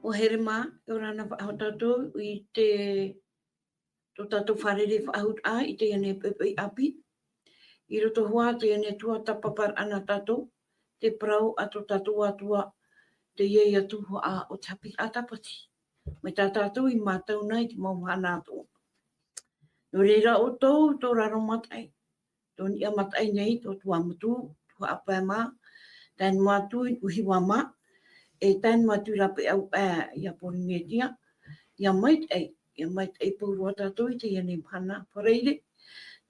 o here mā, e ora na whaaho tātou I te tō tātou wharere whaahut a I te ane pepe api. I roto hoa te ane tua tapapar ana tātou, te prau a tō tātou atua te iei atu a o tapi a tapati. Me tā tātou I mātou nei te mauhana atua. No reira o tō raro matai. Tō ni a matai nei tō tua mutu, tua apa mā, tēn mātu I uhi wā mā, e tēn mātu rape au ia poringetia, ia mait ei pūrua tātou I te iane mhana pareire,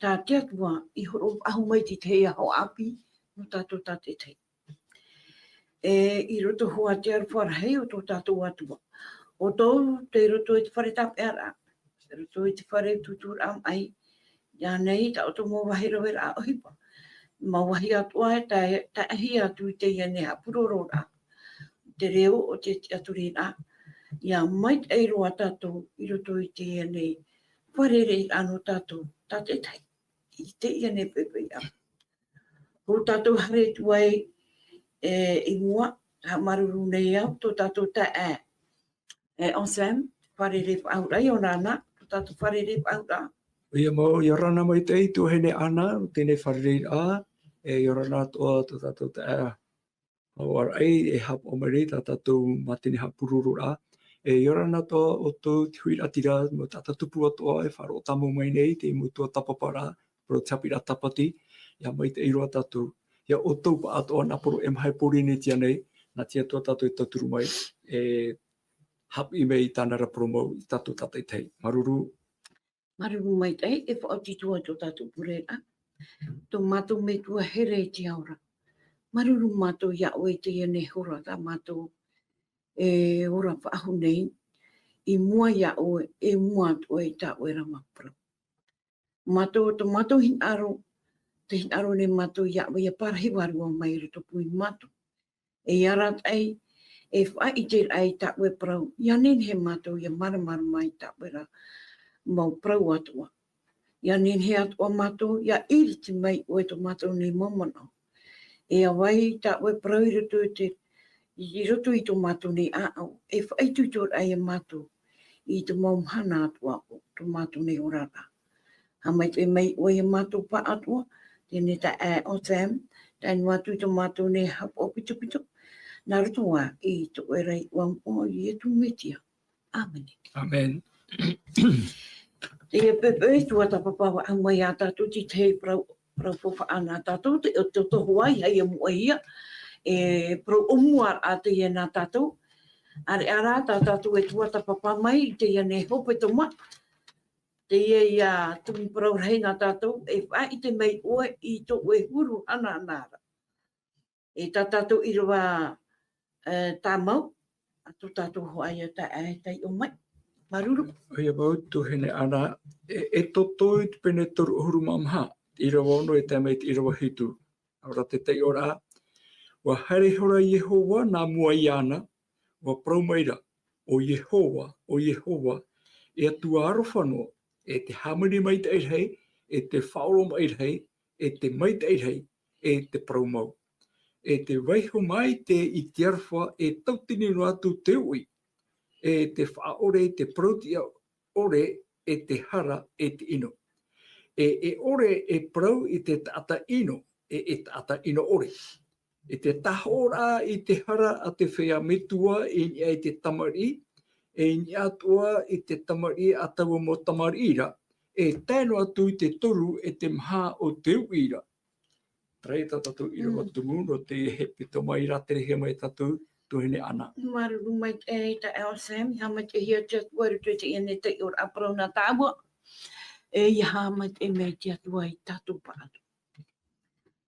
tā te atua I horo ahu mai te hea ho api, no tātou tāte tei. I roto hoa te aruwharahei o tō tātou atua. O tō te roto I te whare tape ara, te roto I te whare tutur am ai, ia nei ta o tō mō wahero wera a ohipa. Ma wahi atua e ta ahi atu I te iane hapurorora. Te reo o te aturina, ia mait ei roa tātou I roto I te iane wharere ano tātou tāte tai. I te iane pepe ia. Ko tātou hare tuai I mua, ha maruru nei au, tō tātou ta ensem, wharere whaurai o nāna, tō tātou wharere whaurai. Ia mau, I rana mai tei, tō hene ana, tēnei wharere a, I rana toa tō tātou ta Hawar ai e hap o mare tā tātou matene hapururu a. I rana toa o tō te hui atira mo tātou tupu atoa e wharo o tamu mai nei, te mutua tapapara, pro tapira tapati, ia mai te iroa tātou. Ia o tau pa atoa naporo e mahai porine tia nei, nā tia toa tātou I tauturu mai, e hap I mei tāna rapromau I tātou tātai tei. Maruru. Maruru mai tei, e whaotitua tō tātou purera. Tō mātou me tua here I te aura. Maruru mātou ia oe te iane hora, tā mātou e ora whaahu nei, I mua ia oe, e mua atu e tā oe ramapura. Mātou, tō mātou hinaro, te hinaro ne mātou ia oe e parahi warua mai rito pui mātou. E arat ai, e wha I te ai tā oe prau, ia nen he mātou ia maramara mai tā oe ra mau prau atua. Ia nen he atua mātou, ia iri te mai oe tō mātou nei momano. E awai ta we prau I roto I tō mātou nei āau, e whaitutur ai e mātou I tō maumhana atua o tō mātou nei orara. Ha mai te mai oe e mātou pa atua, tēne ta o Sam, tēn mātou tō mātou nei hap o pito, nā roto wā I tō e rei wang o I e tū metia. Amen. Amen. Te e pepe tua tapapawa a mai a tātou ti te prau fofa ana tātou, te tohuai hei a mua ia, e pro omuar a te ia nā tātou. Are ara tātou e tuata papa mai, te ia ne hope to ma. Te ia tumi prau rei nā tātou, e wha I te mei oe I tō e huru ana anara. E tātou I roa tā mau, a tō tātou hoai a tā e tei o mai. Maruru. Ia mau, tō hene ana, e tōtoi te pene toru huru mamha. I rawa ono e te mei te I rawa hitu. Aura te tei ora, wa haere hora Yehowa nā mua I ana, wa praumaira, o Yehowa, e atua aro whanua, e te hamuri mai te eirhei, e te whaoro mai eirhei, e te mai te eirhei, e te praumau. E te waiho mai te I te arwha, e tautini no atu te ui, e te whaore, te prautia ore, e te hara, e te ino. E ore e prau I te tata ino, e tata ino ore. E te tahora I te hara a te whea metua I te tamari, e ni atua I te tamari a taua mo tamarira, e tēno atu I te toru e te maha o te uira. Trei tātou I rawa tumu no te hepe tō mai ratere mai tātou tuhene ana. Maruru mai e ta Sam, ha mai te hia te waru te ene te ora aprau nā tāua. E ia mai te mei te atua I tātou paatu.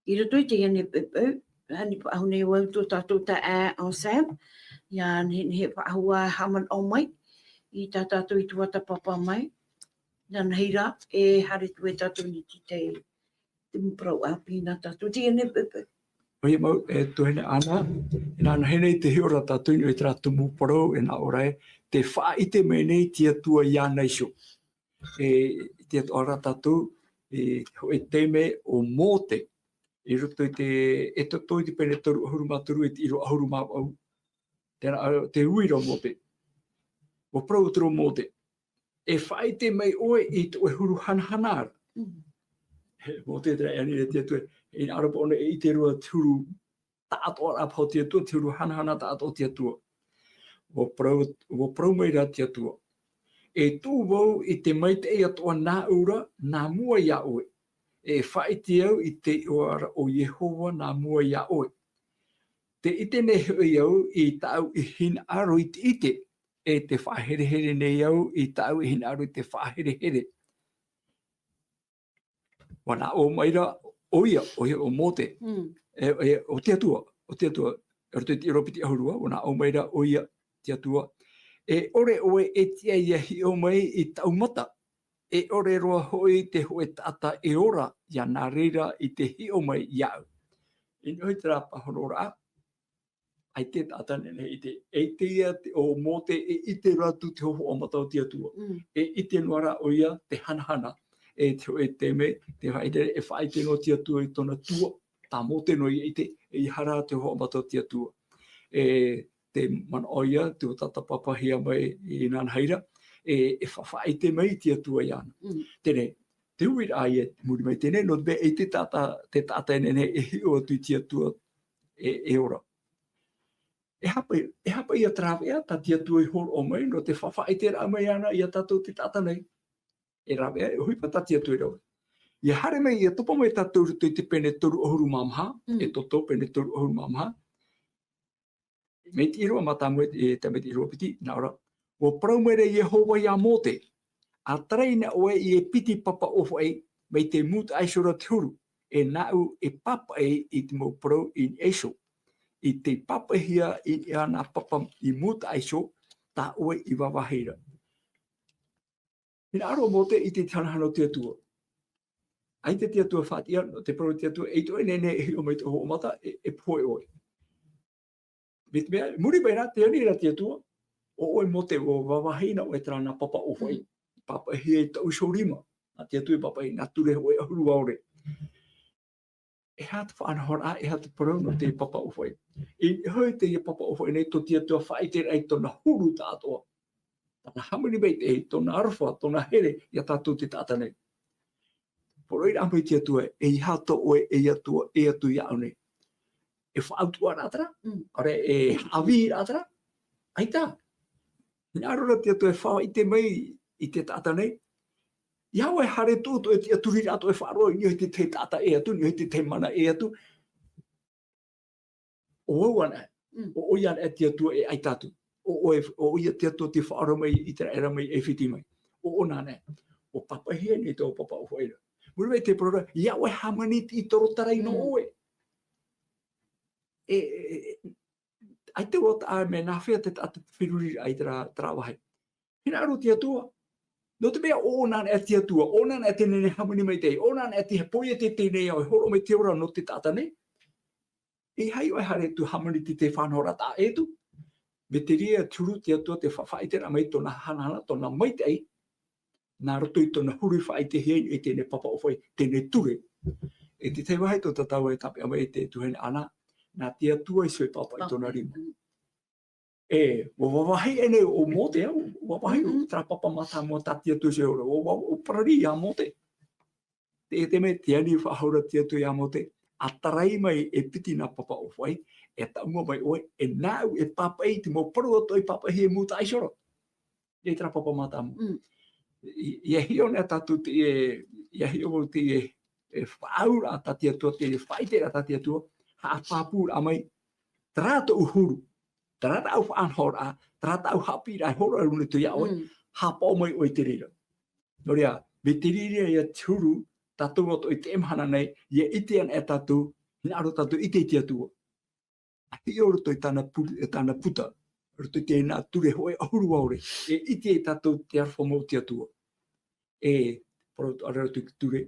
I roto I te ene pepeu, hani pa ahune wau tō tātou ta Sam, ia he pa ahua haman o mai, I tā tātou I tuata papa mai, nan heira e hare tu e tātou ni te mprau api nā tātou te ene pepeu. Ia mau, e tuhene ana, nā hene te hiora tātou I te ratu mūparau, e nā orai, te wha I te mei nei tia tua ia neisho. E te ora tātou e teme o mote I roto I te totoi te pene toru ahuru māturu I ro ahuru māpau. Tēnā te uira mote. o pro tro mote. E whaite mai oe I to e huru hanhanara. Mo te tera ani e te tue, in arapo ona I te rua turu tāto apo te tua, turu hanahana tāto te tua. O pro mai ra te tua. E tū wau I te mai te ea toa nā ura, nā mua ia oe. E whaite au I te oara o Yehova nā mua ia oe. Te ite ne hui au I tau I hin aro I te ite. E te whahere nei au I tau I hin aro I te whahere. Wana o maira oia o mote. O te atua. E roto I ropiti ahurua, wana o maira oia te atua. E ore oe e tia ia hi o mai I taumata. E ore roa hoi te hoe tata e ora ia nā reira I te hi o mai iau. I hoi te rapa honora ai te tata nene I te e te ia o mote e I te ratu te hoho o matau te atua. E I te nuara oia te hanahana. E te hoe te me, te haere e whae te no te atua I tona tua. Tā mote no I te e hara te hoho o matau te atua. E te mana oia, te o tata papahia mai I nāna haira. E whawhae te mai te atua I ana. Tene, te uir ai e muri mai tene, no te e te tata nene e hi o atu te atua e ora. E hapa ia trawea, ta te atua I horo o mai, no te whawhae te rā mai ana, ia tatou te tata nei. E rawea, e hui pata te atua I rau. Ia hare mai, ia topa mai tatou ruto I te pene toru ohuru mamha, e toto pene toru ohuru mamha. Mei te irua matamu e te mei te irua piti, nā ora. O praumere Yehova ia mote, a treina oe I e piti papa ofo ei, mei te mut aisora te huru, e nau e papa ei I te mo prau I eiso. I te papa hia I ana papa I mut aiso, ta oe I wawahira. Ina aro mote I te tanahano te atua. Ai te atua whatia, no te prau te atua, e to e nene e o mai te ho o mata, e poe oe. Mit mea, muri mai rā te ani rā te atua, o oe mote o wawahina o e trana papa o whai. Papa hia I tau shorima. Nā te atu papa I nā ture hoi ahuru aore. E hā te whaanahora, e hā te parau no te papa o whai. I hoi te papa o whai nei to te atua whai te rei tona huru tātoa. Tana hamani mei te tona arwha, tona here, ia tātou te tāta nei. Poroi rā mai te atua, e I hata oe e atu I au nei. E whautua rātara, ore e hawi rātara, aita. Nā rora te atua e whao I te mai I te tāta nei. Iau e hare tōto e te aturi rāto e wharoa, ni hoi te tāta e atu, ni hoi te mana e atu. O auana, o oiana e te atua e aitatu. O ia te atua te wharoa mai I te era mai e whiti mai. O onane, o papahia ni tō papa o whaira. Muri mai te prora, iau e hamaniti I toro tarai no oe. Ai te wata a me nā whea te tata whiruri ai te rāwahe. Hina aro te atua. No te mea o nāna e te atua, o nāna e te nene hamani mai tei, o nāna e te hepoi e te tēnei au, horo mai te ora no te tata nei. E hai oi hare tu hamani te whanhora tā e tu. Me te ria turu te atua te whawhaitera mai tona hanana, tona mai tei, nā roto I tona huri whaite hien e tēne papa o whai, tēne ture. E te te wahe tō tatau e tape amai e te tuhene ana, nā te atua I soi papa I tona rima. E, wawahi ene o mote au, wawahi o tra papa mata mo tati atu se ora, o parari ia mote. Te me te ani whahaura te atu ia mote, a tarai mai e piti nā papa o whai, e taumua mai oe, e nāu e papa I te mo paru ato I papa hi e muta aisora. E tra papa mata mo. Ia hio nea tatu te ia hio mo te e whaura tati atua, te whaitera tati atua, ha papur amai, trato uhuru. Tarata au whaanhora, tarata au hapi rai hora rune tu ia oe, hapa o mai oi te rira. No rea, me te rira ia turu, tātou ato I te emhana nei, ia ite an e tātou, hina aro tātou ite I te atua. Ahi o roto I tāna puta, roto I te nā ture hoe ahuru aure, e ite I tātou te arwha mo te atua. E, poroto ara roto I ture,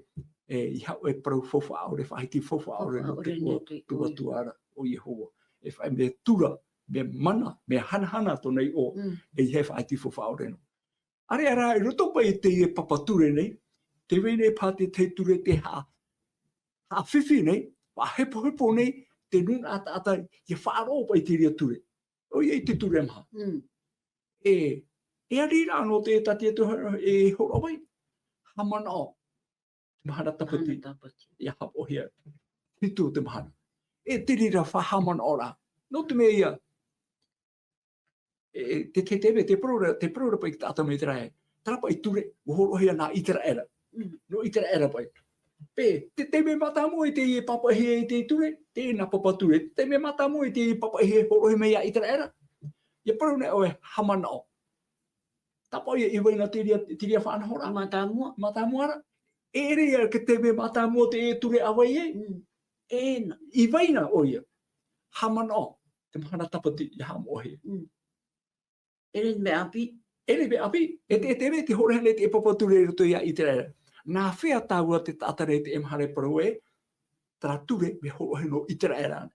e I hau e parau fofa aure, whaiti fofa aure, no te tua tua ara o Yehova. E whai me tura, me mana, me hanahana tonei o, e he whaiti fofa aure no. Are ara, I roto pa I te e papature nei, te wene pāte te ture te ha whiwhi nei, wa hepo nei, te nun ata, I whaaro pa I te ria ture. O I te ture maha. E, E arira no te tati e horo mai. Hamana o. Mahana tapati. Ia hapo hia. Hitu te mahana. E tirira whahamana ora. No te mea ia. Te prora pai tata me trae. Trapa i ture. Horo hia na itera era. No itera era pai. Pe, te me mata mo i te i papa hia i te ture. Te na papa ture. Te me mata mo i te i papa hia horo hia mea itera era. Ia prona o e hamana o. Tapa ia iwaina tiria whanahora. Matamua ara. E rea ke te me matamua te e ture awai e. Ena. Iwaina o ia. Hamana o. Te mahana tapati i hamo o hea. Ere me api. Ere me api. E te me te horehane te e papa ture ruto ia i te rera. Nā whea tāua te tātare te emhare parau e. Tara ture me horohe i te rera.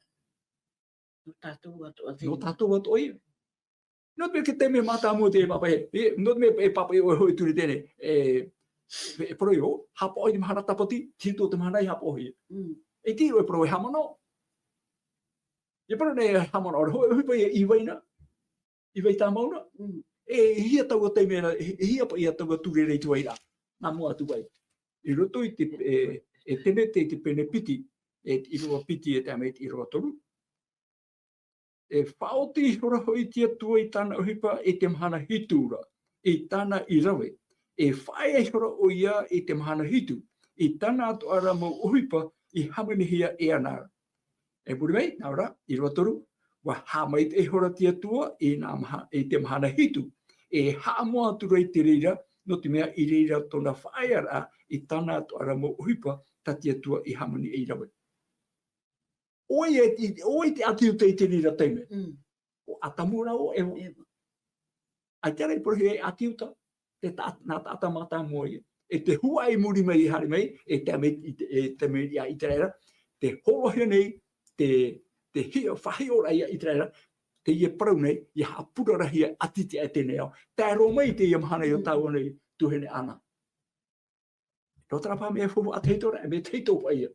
No tātou atu ati. No tātou atu o ia. No te me ke te me matamua te e papa he. No te me e papa e o hoi ture tene. E parau o. Hapa oi te mahana tapati. Tito te mahana i hapa o hea. E tiro e parau e hamana o. E parau ne hamana o. Hoi pa i waina. I wai tā mauna. E hia tau te mea. Hia pa ia tau ture rei tu waira. Nā mua atu wai. I roto i te tene te pene piti. E iroa piti e te ame i roa toru. E whaoti hora hoi tia tua i tāna uhipa e te mahana hitura. I tāna i rawe. E whae hora o ia i te mahana hitu. I tāna atu ara mo uhipa i hamanihia e anara. E muri mei, nā ora, i roa toru. Wa hamai te hora tia tua i te mahana hitu. E haamoa atu rei te reira, no te mea i reira tona whae ara i tāna atu ara mo uhipa ta tia tua i hamani e rawe. Oi te atiu te te rira teime. O atamura o ewa. Ai tere prohi e atiu ta. Nā tata mata moe. E te hua e muri mei hari mei. E te mei ia i te reira. Te horohia nei. Te hia whahiora ia i te reira. Te ia parau nei. Ia hapurara hia atiti e tene au. Tā ro mei te ia mahana i o tau nei. Tuhene ana. Rotara pā mea fuhu a teitora. E me teito pa ia.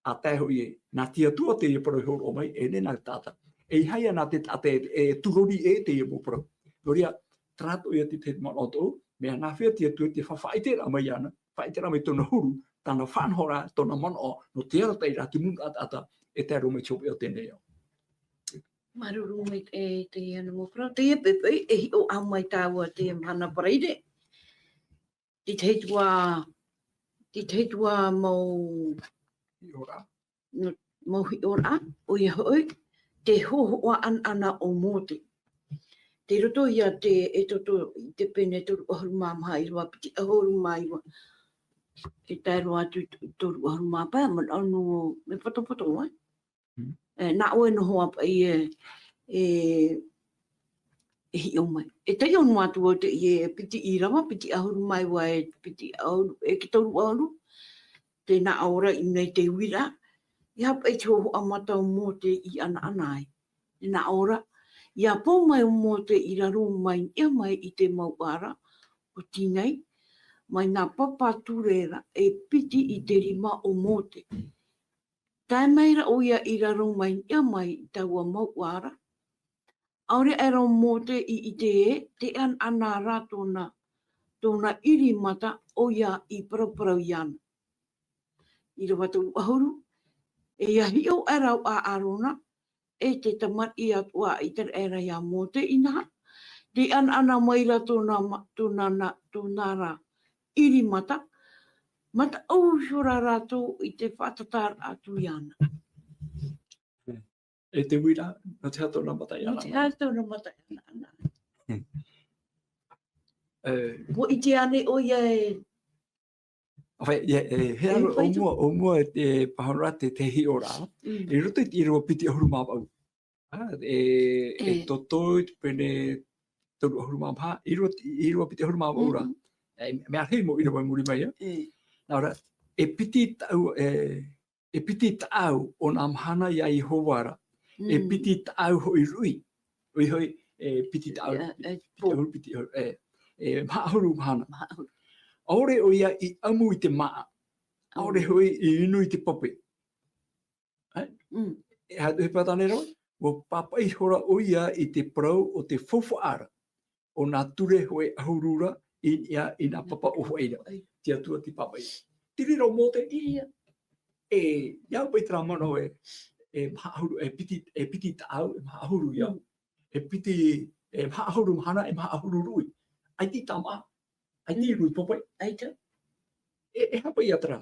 A tai hoi e, nā tia tua te ia parau horo o mai, e ne nā tata. E haia nā te tate e turori e te ia mo parau. Noria, trato ia te manoto, mea nā whea tia tua te whawhaitera mai ana, whaitera mai tona huru, tāna whanhora tona mano no te ara tei rati munga ata, e te aro mai chope o tēnei au. Maruru mai te ia na mo parau. Te ia pepe, e hi o amai tāua te mana paraire. Ti teitua mau Ora. Mau hi ora, o ia hoi, te hohoa ana o mote. Te roto ia te toto, te pene toru ahuru māmaha i roa, piti ahuru māiwa. E tai roa toru ahuru māpai, man anu me poto wai. Nā oe no hoa pa i e hi o mai. E tai onu atu o te i e piti i rawa, piti ahuru māiwa e piti ahuru, e ki toru ahuru. Te nā aora i nei te wira. Ia pai te hoho amata o mō te i ana ai. Nā ora, ia pō mai o mō te i raro mai ia mai i te mauara o tīnei, mai nā papa tūrera e piti i te rima o mō te. Tai meira o ia i raro mai ia mai i taua mauara. Aure era o mō te i te ana rā tōna iri mata o ia i paraparau iana. I rawa tau ahuru, e ia hi o arau a arona, e te tamat i atua i te era ia mō te ina. Te ana maira tōna rā iri mata. Mata au shura rātou i te whatatar atu iana. E te wira, no te hato na mata iana. No te hato na mata iana. Ko i te ane o ia e... Awai, he aro o mua te pahonora te hi ora. E roto i roa piti ahuru māpau. E totoi pene toru ahuru māpau. I roa piti ahuru māpau ora. Me arhei mo ina mai muri mai. Nā ora, e piti tāu o nā mahana ia i howara. E piti tāu hoi rui. Oi hoi, piti tāu. Piti ahuru. E mahahuru mahana. Aore o ia i amu i te maa. Aore hoi i inu i te pape. E hatu he patane rau. O papai hora o ia i te parau o te whawhaara. o nā ture hoe ahurura i nā papa o hoeira. Tia tua ti papa i. Tiri rau mō te iria. Iau pai tra mano mahahuru, piti tāu, mahahuru iau. Piti, mahahuru mahana, mahahuru rui. Ai ti tama, ai ti rui popai. Ai te. Hapa i atra.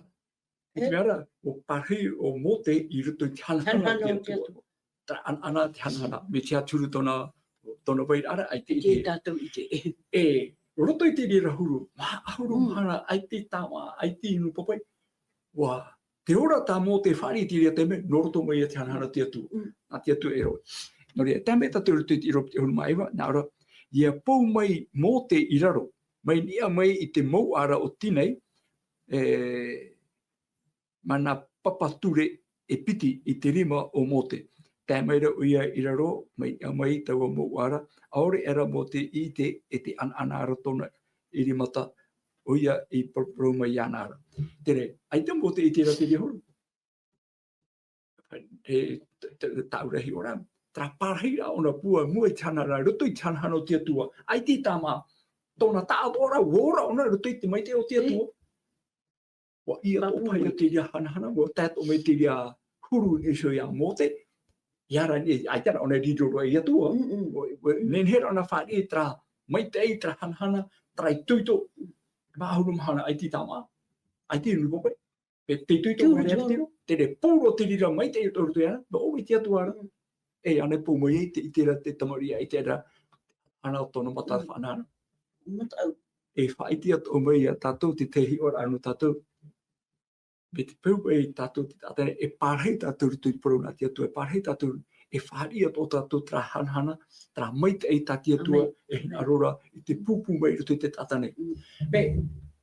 I te meara, o parhi o mō te i ruto i te hanahana tia tua. Tra ana te hanahana, me tia turu tona wai ara, ai te Te tātou i te. Roto i te rira huru, mahahuru mahana, ai te tama, ai te inu popai. Wa, te ora tā mō te whari ti ria te me, noroto mai a te hanahana tia tua. A tia tua e roi. Nō rea, tēmei tātou ruto i te iropi te huru maiwa, nā ora, ia pou mai mō te iraro, mai nia mai i te mau ara o tinei, mana papature e piti i te rima o mote. Tēmeira uia iraro, mai mai taua mo ara, aore era mo te i te e te anara tona i rimata uia i proma i anara. Tere, ai te mo te i te rati ri horu. Taurahi ora, tra parhira ona pua mua i tanara, ruto i tanhano tia tua, ai ti tama, tona tāwora, wora ona ruto i te mai te o tia tua. Wa ia tō pai o te ria hanahana, wa tātou me te ria huru ni so ia mote, iara ni, ai tara ona ridoro ia tua. Nenhera ona whari tra, mai te ei tra hanahana, tra i tuito, mahuru mahana ai ti tama, ai ti unu popai. Pe te tuito mai rea tiro, te re pūro te rira mai te i toru te ana, ba owi tia tua ara. Ane pū mai ei te itera te tamaria, i tera ana o tono mata whanana. Whaitia tō mai a tātou te tehi ora anu tātou. Me te peu e tātou te tātane, e pārhei tātou rutu i porona tia tua, e pārhei tātou, e wharia tō tātou tra hanhana, tra maite ei tā tia tua, e hina arora, i te pūpū mai rutu i te tātane. Me,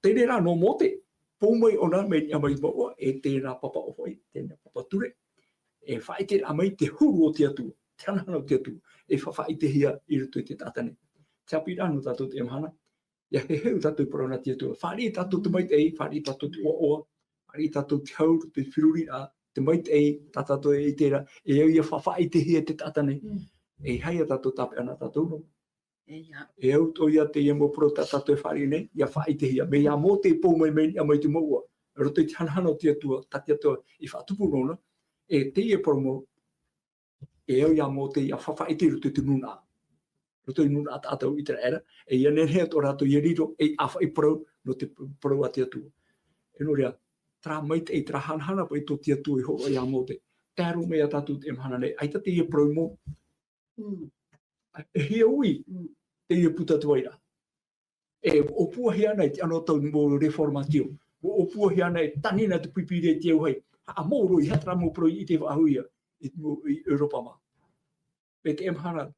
te rera no mote, pō mai ona me ni amai maua, e tērā papa o hoi, tēnā papa ture, e whaite amai te huru o tia tua, te hanhana o tia tua, e whaite hia i rutu i te tātane. Te apira anu tātou te amhana, ia he heu tātou i porona tia tua, wharia tātou te maite ei, wharia tātou te oa, ari tātou te hau, te whiruri a, te maite ei, tātou e tērā, e au ia whawhai te hia te tātane, e haia tātou tape ana tātou no. E au tō ia te ia mo pro tātou e whari nei, ia whai te hia, me ia mō te pō mai meni a mai te maua, roto i te hanahana o tia tua, tatia tua, i whatupu rona, e te ia promo, e au ia mō te ia whawhai te roto i te nuna. Roto i nuna tātou i te era, e ia nenhea tō rato i riro, e awhai pro, no te pro a tia tua. E no rea, tra maite e tra hanhana pa i tō tia tua i horo i a mōte. Tēro mea tātou te mhana nei, ai tate ia promo. E hia ui, te ia puta tuaira. E o pua hea nei, te anō tau mō reformatio. O pua hea nei, tanina te pipire te au hei. A mōro i hatra mō pro i te whahuia i Europa ma. E te mhana,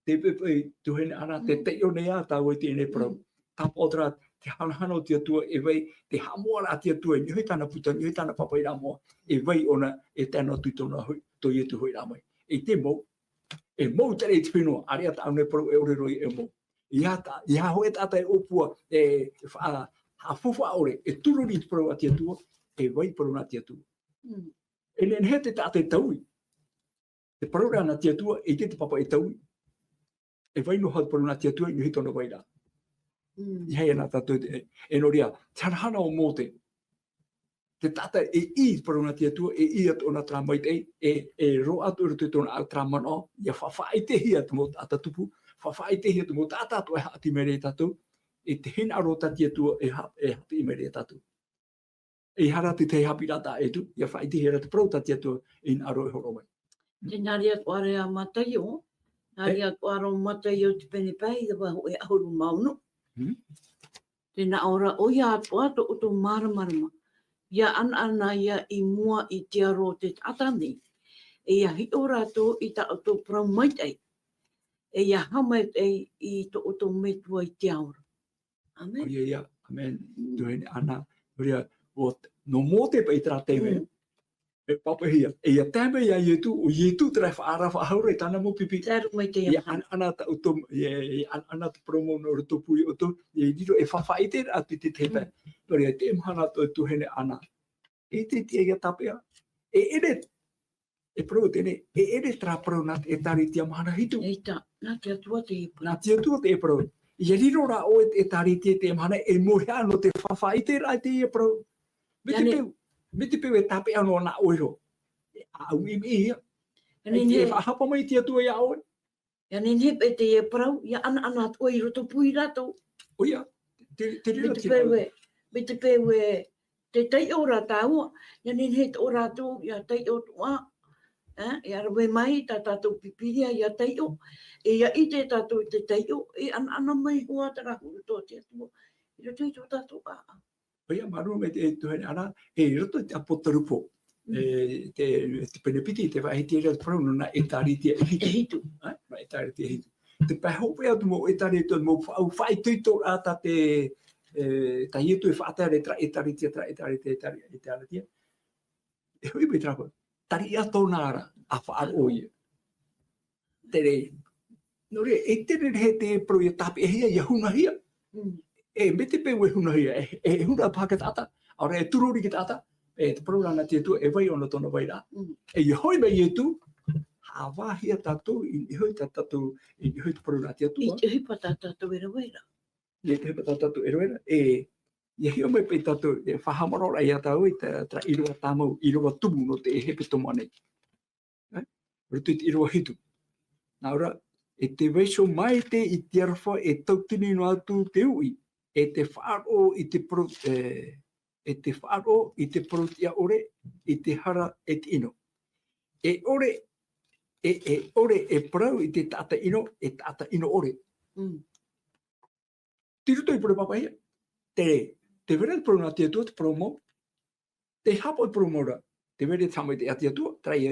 te pepe tuhene ana, te teo nei a tāu i te ene pro. Tāpotra, te hanahana o tia tua, e wei, te hamoara a tia tua, ni hui tāna puta, ni hui tāna papa i rā moa, e wei ona, e tēnā tui tōna hui, tō i tu hui rā mai. E te mou, e mou tere i te whenua, aria tā ane pro e ore roi e mou. I ha hoe tātai opua, ha fufa ore, e tururi te pro a tia tua, e wei pro na tia tua. E nen he te tātai taui, te pro rā na tia tua, e te papa e taui. E wei no hau pro na tia tua, ni hui tōna wai rā. I hei ana tātou e noria, tanhana o mōte, te tata e i parona tia tua, e i atu ona tra maite e ro atu uru te tona au tra mano, ia whawhai te hia tu mō tāta tupu, whawhai te hia tu mō tāta tu e hati mere tātou, e te hina aro tā tia tua e hati mere tātou. E harati te hapi rata e tu, ia whai te hia rata pro tā tia tua e in aro e horo mai. Te nari atu are a matai o, nari atu aro matai o te pene pai, te waho e ahuru mauno. Tēnā ora o ia atu atu o tō maramarama. Ia ana ia i mua i te aro te tatani. E ia hi ora atu i ta o tō praumaitai. E ia hamaitai i tō o tō metua i te aura. Amen. Oia ia, amen. Tuhene ana, oria, no mō te pai tra tewe, e papahia, e ia tēme ia ietu, o ietu trai whaara whahaure tāna mō pipi. Tēru mai te ia. Ana ta uto, ana ta promo no ruto pui uto, e diro e whawhaite atu te tepe. Oria, te mhana to tuhene ana. E te tia ia tapea. E ere, e pro tene, e ere tra pro nat e tari tia mahana hitu. Eita, nā te atua te e pro. Nā tia tua te e pro. Ia riro ra o e tariti te mana e mohea no te whawhai te rai te ia pro. Me te peu e tape ano na oiro. Au imi ia. E te e whahapa mai te atua ia oe. Ia nin hip e te e prau, ia ana at oiro to pui rato. O ia, te rira tina. Me te peu e te tei ora tāua, ia nin he o rato, ia tei o tua. Ia rawe mai, tā tātou pipiria, ia tei o. E ia i te tātou te tei o, e ana mai hua te rahuru tō te atua. Ia tei tō tātou a. O ia, maru me te tuhene ana, e roto te apotarupo. Te penepiti, te wahiti rea prau na e tariti e hitu. E tariti e hitu. Te pahope atu mo e tariti mo au whai tuito ata te taietu e whaatere tra e tariti e tariti. E hui me trapa. Tari ato nara a whaar oia. Tere, nore, e tere he te pro ia tapi e hia ia hunahia. E me te peu e hunahia, e huna pāket ata, aura e tururi ki tata, e te prorana te tu e vai ona tona vai rā. E i hoi mai e tu, ha wāhia tātou, i hoi tātou, i hoi te prorana te tu. I te hipa tātou e raweira. I te hipa tātou e raweira. E hio mai pei tātou, e whahamarora i atau i tra irua tāmau, irua tumu no te e hepe tomo anei. Rutu i te irua hitu. Nā ora, e te weiso mai te i te arwha e tautini no atu te ui, e te whaaro i te pro, e te whaaro i te protia ore, i te hara e te ino. E ore e prau i te tata ino, e tata ino ore. Tiruto i pura papahia. Te vera i prona te atua, te promo, te hapo i promora, te vera i tamai te ati atua, trai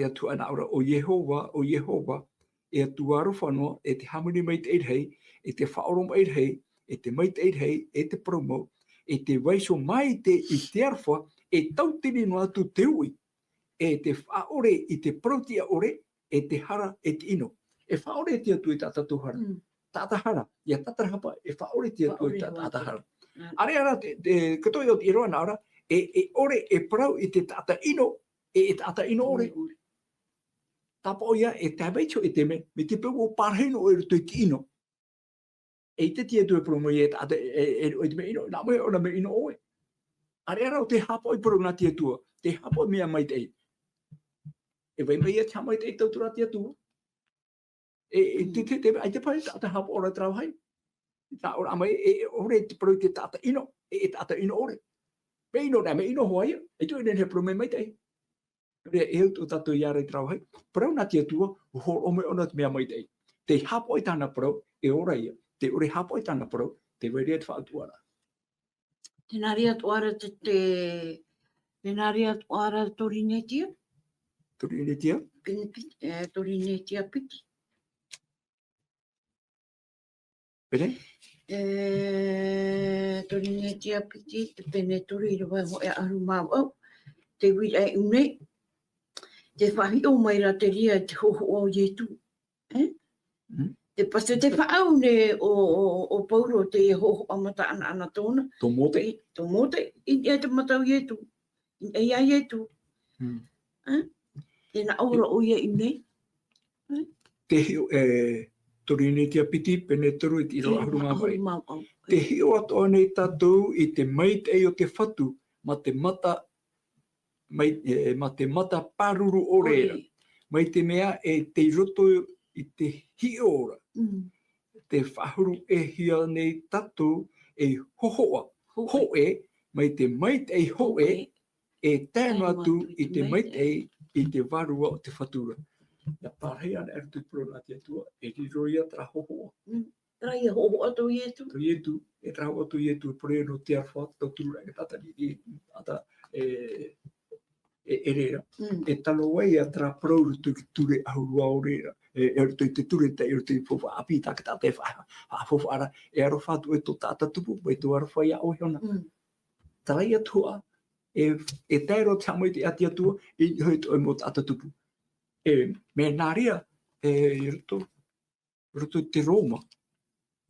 atua ana ora o Yehova, e atuaro whanua, e te hamuni mai te eidhei, e te whaoro mai eidhei, e te mai te eidhei, e te promo, e te waiso mai te i te arwha, e tautini no atu te ui, e te whaore i te protia ore, e te hara e te ino. E whaore e te atu i tata tuhara. Tata hara, ia tata hapa, e whaore te atu i tata hara. Are ara, kato i o te iroa na ora, e ore e prau i te tata ino, e tata ino ore. Tapa o ia, e tabeitio e te me te peu o parheno e rutu i te ino. E te tia tue promo i e tata, e te me ino, nā moe ona me ino oe. Are ara o te hapo i promo na tia tua, te hapo mea mai te ei. E vai mai e te hamai te ei tautura tia tua. E te pai tata hapo ora trau hai. Tā ora amai, e ore te pro i te tata ino, e tata ino ore. Me ino rā, me ino hoa ia, e tu inen he promo mai te ei. Rea e hau tatu i ara i trau hai. Prau na tia tua, ho ome ona te mea mai te ei. Te hapo i tāna prau, e ora ia. Te ore hapo i tāna prau, te wairea te whaatuara. Tēnā rea tuara tēnā rea tuara torinetia. Torinetia? Torinetia piki. Pene? Torinetia piki, te pene tori rawa ho e aru mau au. Te wira e unei. Te whahi o mai ra te ria te hoho o Yetu. Te pasu te whaau ne o Paulo te hoho amata ana tōna. Tō mote? Tō mote. I te matau Yetu. I ia Yetu. Tēnā aura o ia i nei. Te hio torinetia piti, pene toru i te iro ahurunga mai. Te hio ato nei tātou i te maitei o te whatu, ma te mata paruru o reira. Mai te mea e te roto i te hio ora. Te whahuru e hia nei tātou e hohoa. Hoe, mai te maitei hoe, e tēnu atu i te maitei i te warua o te whatura. Ia pārhei ana e rutu prona te atua, e riroia tra hohoa. Tra ia hoho atu Yetu. To Yetu, e tra hoho atu Yetu, pore no te arwha, tau turu rangi tata ni ata e reira. E talo wai a tra prau rutu ki ture ahurua o reira. E rutu i te ture te rutu i fofa api taka tata e whafofa ara. E aro whatu e to tata tupu, mai to arwha ia o hiona. Tarai atua, e tairo te hamoi te ati atua, i hoi to e mo tata tupu. Me nāria, rutu te Roma.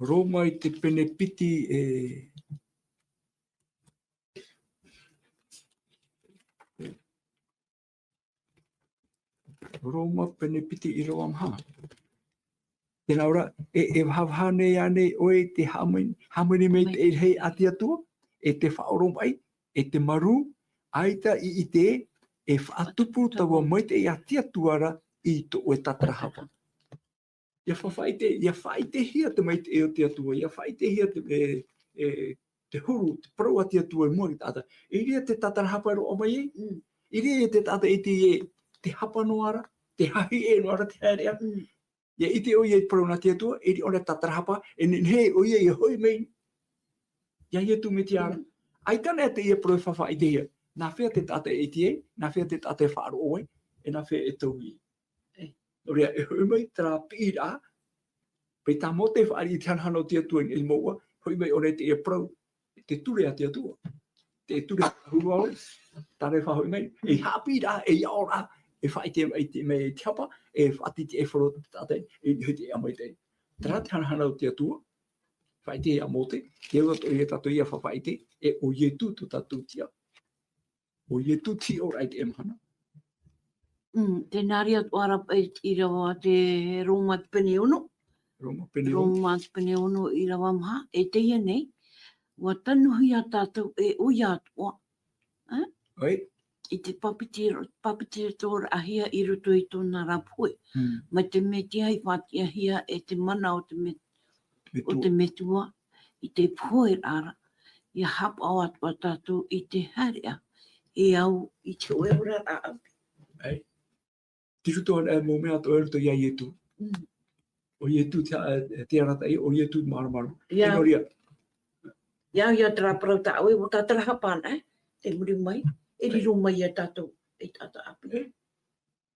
Roma i te pene piti Roma pene piti i roa maha. Tēnā ora, e whawhane ane oe te hamini mei te e hei ati atua, e te whaoro mai, e te maru, aita i te e whaatupu tawa mai te ati atuara i to oe tatarahapa. Ia whaite hia te mai te e o te atua, ia whaite hia te huru, te parau ati atua i mua ki tata. I ria te tatarahapa ero o mai e, i ria te tata i te hapa no ara, te hahi e no ara te haerea. Ia i te oia i parau na te atua, i ri ona tatarahapa, e he oia i hoi mei. Ia ia tu me te ara. Ai tana te ia parau whawha i te hia. Nā whea te tata e te e, nā whea te tata e whaaro oe, e nā whea e tau i. Norea, e hoi mai tera pira, pei tā mo te whaari i te hanhana o te atua i moua, hoi mai ore te e parau, te ture a te atua. Te ture a huru aore, tāre wha hoi mai, e hapira, e iaora, e whaite me te hapa, e whaati te e wharo te tātai, e hoi te amai te. Tera te hanhana o te atua, whaite e amote, te ua to i e tato i a whawhaite, e o ietu to tatu tia. O ietu ti ora i te emhana. Te nari atu arapa i rawa te Roma Pene Ono. Roma Pene Ono. Roma Pene Ono i rawa maha. E te ia nei, wa tanuhi a tātou e ui atua. Oi. I te papitira tōra ahia i ruto i tōna rapue. Mai te meti ai whati ahia e te mana o te metua. I te poe ara. I hapa o atua tātou i te harea. E au i te oeura a api. Ai. Tiruto an e mo mea to eruto ia ietu. O ietu te arata i, o ietu maru. Ia. Inoria. Ia tera parau ta oe, o tātara hapana, te muri mai. E riro mai a tātou, e tāta api.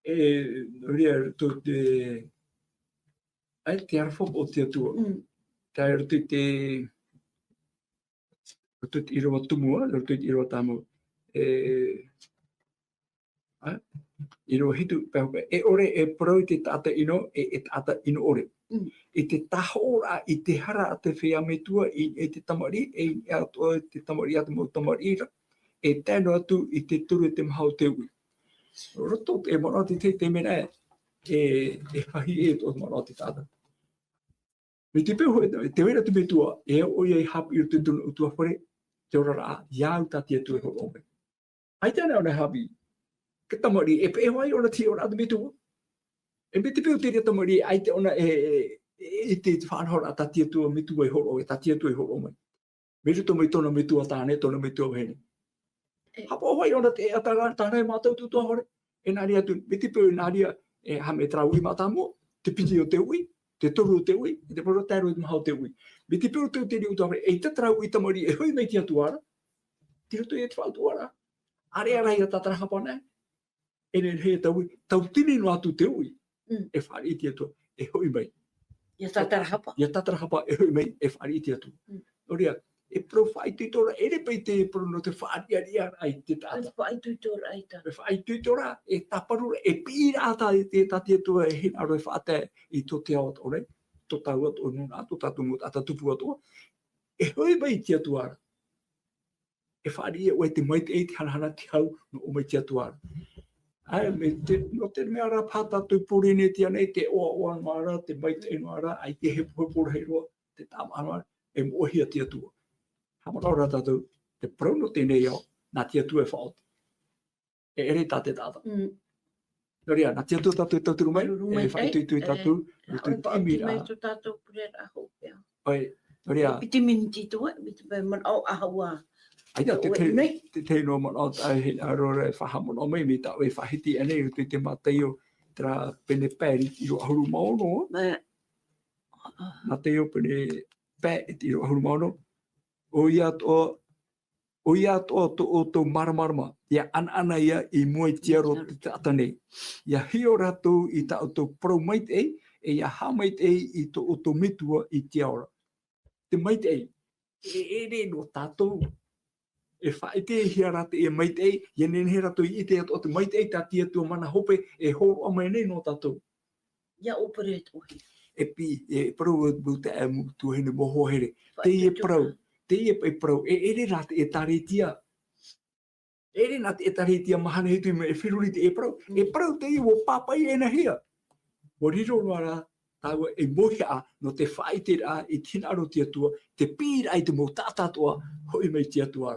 Ria to te... Ai, te arafop o te atua. Tā eruto te... Ruto te irawa tumua, ruto te irawa tāmu. Irawa hitu, e ore e parau te tata ino, e tata ino ore. I te taha ora, i te hara a te whea metua, e te tamari, e ato te tamari atu mo tamari ira, e tēnu atu i te turu te mahau te ui. Roto te manoti te mena e whahi e tō manoti tata. Me te peo te wera te metua, e oia i hapi i te tunu utua whare, te ora rā, iau tati atu e horo ome. Ai tēnā ona hapi, ka tamari, e pe wai ona ti ora atu metua. E me te peo te rea tamari, ai te ona e te whanhora tati atu metua e horo ome, tati atu e horo ome. Me ruto mai tōna metua tāne, tōna metua whene. Hapa wai ona te tāne mātou tutua hore, e nāri atu, me te peo nāri e hame trau i mātāmo, te piti o te ui, te toru o te ui, te poro tēru i mahau te ui. Me te peo te ri utua hore, e te trau i tamari, e hui mei te atuara, te ruto e te whautuara. Are arai a tātara hapana, e ne hea tau, tau tini no atu te ui, e whari i te atua, e hui mei. Ia tātara hapa. Ia tātara hapa, e hui mei, e whari i te atua. Oria, e pro whaitu tora, ere pei te pro no te whaari aria ai te tata. Whaitu tora aita. E whaitu tora, e taparura, e pira ata te tati atua e hina roi whaate i to te awat ore, to tau at o nuna, to tatu mut ata tupu atua. E hui mei te atuara. E whaari e oe te maite e te hanahana te hau no o mei te atuara. Ai, no te mea ra pata tui puri ne tia nei, te oa mara, te maite e noara, ai te hepo hei roa, te tama anoa, e mohia te atua. Hamara ora tātou, te prauno tēnei au, nā te atua e whaot. E ere tā te tāta. Noria, nā te atua tātou e tauturu mai, e whaitui tātou, rutu te emira. Mai tu tātou purera aho pia. Oi, noria. Piti miniti tua, piti pai man au ahaua. Aia, te no man au tai he arora e whahamon o mei, mi tā e whahiti anei, rutu te māteio, tra pene pēri, i ro ahuru maono. Nā teio pene pēri, i ro ahuru maono. O ia to o tō maramarama, ia ana ia i mua i tiaro te tata nei. Ia hio rātou i ta o tō parau maite ei, e ia ha maite ei i tō o tō mitua i tiaora. Te maite ei, e ere no tātou, e whaite e hia rātou e maite ei, ia nene he rātou i te ato o te maite ei tā tia tō mana hope, e horo amai nei no tātou. Ia opere tohi. E pi, e parau e te amu tu hene moho here, te e parau. Te e parau, e ere rāte e taretia. Ere rāte e taretia mahana hitu me e whiruri te e parau. E parau te i o papai e na hea. O riro noara taua e mohi no te whaitira i tina aro tia tua, te pīra i te mo tātātua hoi mai tia tua.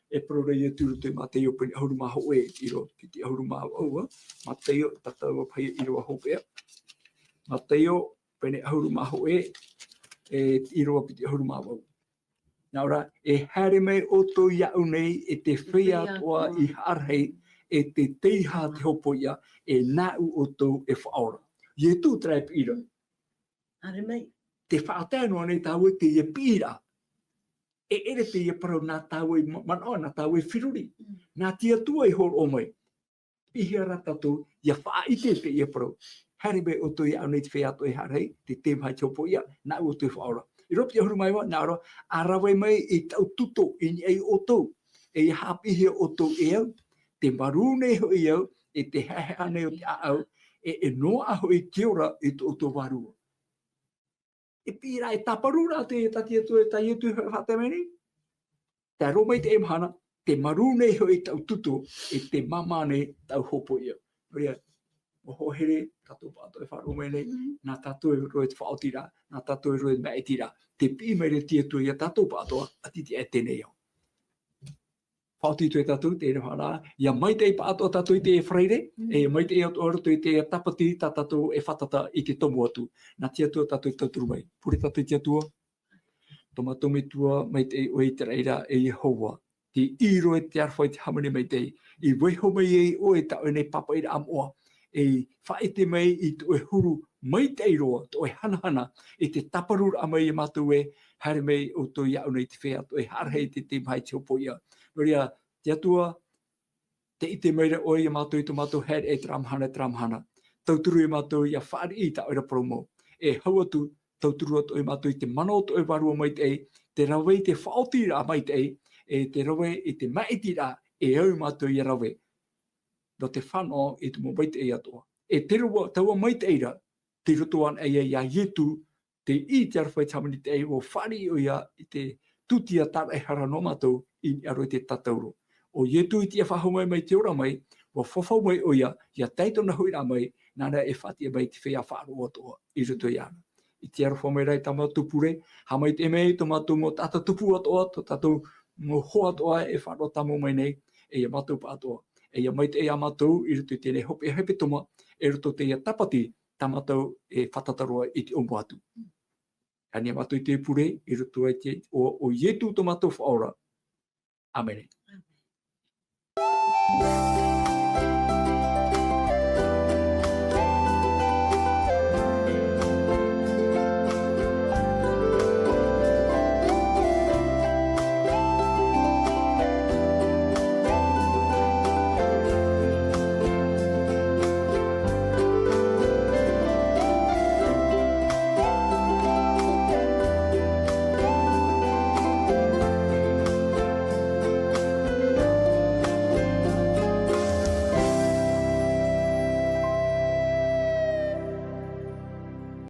E prora i tūru te Mateo pene ahuruma hoe i ro ki te ahuruma aua. Mateo tataua pai i roa hopea. Mateo pene ahuruma hoe i roa piti ahuruma aua. Nā ora, e haere mai o tō iau nei e te whea toa i harhei e te teiha te hopo ia e nāu o tō e whaora. Ie tū trai pīra. Are mai. Te whaatēnoa nei tāua te ia pīra. E ere te ia parau nā tāua i manoa, nā tāua i whiruri. Nā tia tua i horo o mai. Pihia rata tō, ia whaite te ia parau. Haere mai o tō iau nei te whea ato e harhei, te tēmhai te hopo ia, nāu o tō e whaora. I ropi ahuru mai wa, nā ora, arawai mai i tau tuto i ei o tō, e hapihia o tō e au, te marune ho i au, e te hahea nei o te au, e noa aho i ki ora i tō warua. E pīra e taparura te e tati atu e tai atu whate meni. Te romai te emhana, te marune ho i tau tuto, e te mamane tau hopo ia. Ria, o here, tatou pātou e wharomai nei, nā tatou e roe te whaotira, nā tatou e roe te maetira, te pīmeire tia tu ia tatou pātoa, atiti e tēnei au. Whaotitu e tatou, tēnei whara, ia mai te pātoa tatou i te e whreire, e mai te e atu i te tapati ta tatou e whatata i te tomu atu. Nā tia tua tatou i tauturu mai. Pure tatou i tia tua, tomatome tua mai te o i te reira e Yehova. Te iro e te arwhai te hamane mai te, i weiho mai e o e tau nei papa i amoa, e whaete mai i to e huru mai te iroa, to e hanahana, i te taparura a mai i mātou e, haere mai o tō iau nei te whea, to e harhei te te mai te opo ia. Noria, te atua, te ite meira o i mātou i tō mātou haere e tramhana. Tauturu i mātou i a whaari i ta oira promo. E hau atu, tauturu atu i mātou i te mana o tō e warua mai te rawei te whaotira mai e te rawei i te maitira e au mātou i a rawei. No te whanau i te mō te e atoa. E te rua taua mai te eira, te rotoan e ia ietu, te i te arwhai tamani te e o whari o ia i te tutia tara e hara no mātou i aroi te tatauro. O ietu i te whahau mai te ora mai, o whawhau mai o ia teitona huira mai, nāna e whatia mai te whea whaaro atoa i roto i ana. I te arwha mai rai tama tupure, ha mai te mei, tō mātou mō tata tupu atoa, tō tātou mō hoa atoa e whaaro tamo mai nei, e ia mātou pa atoa. E ia mai te ea mātou i roto i tēnei hope hepe toma, e roto te ia tapati, tā mātou e whatataroa i te ombo atu. Ania mātou i te pure, i roto i te o ietu tō mātou whaora. Amen.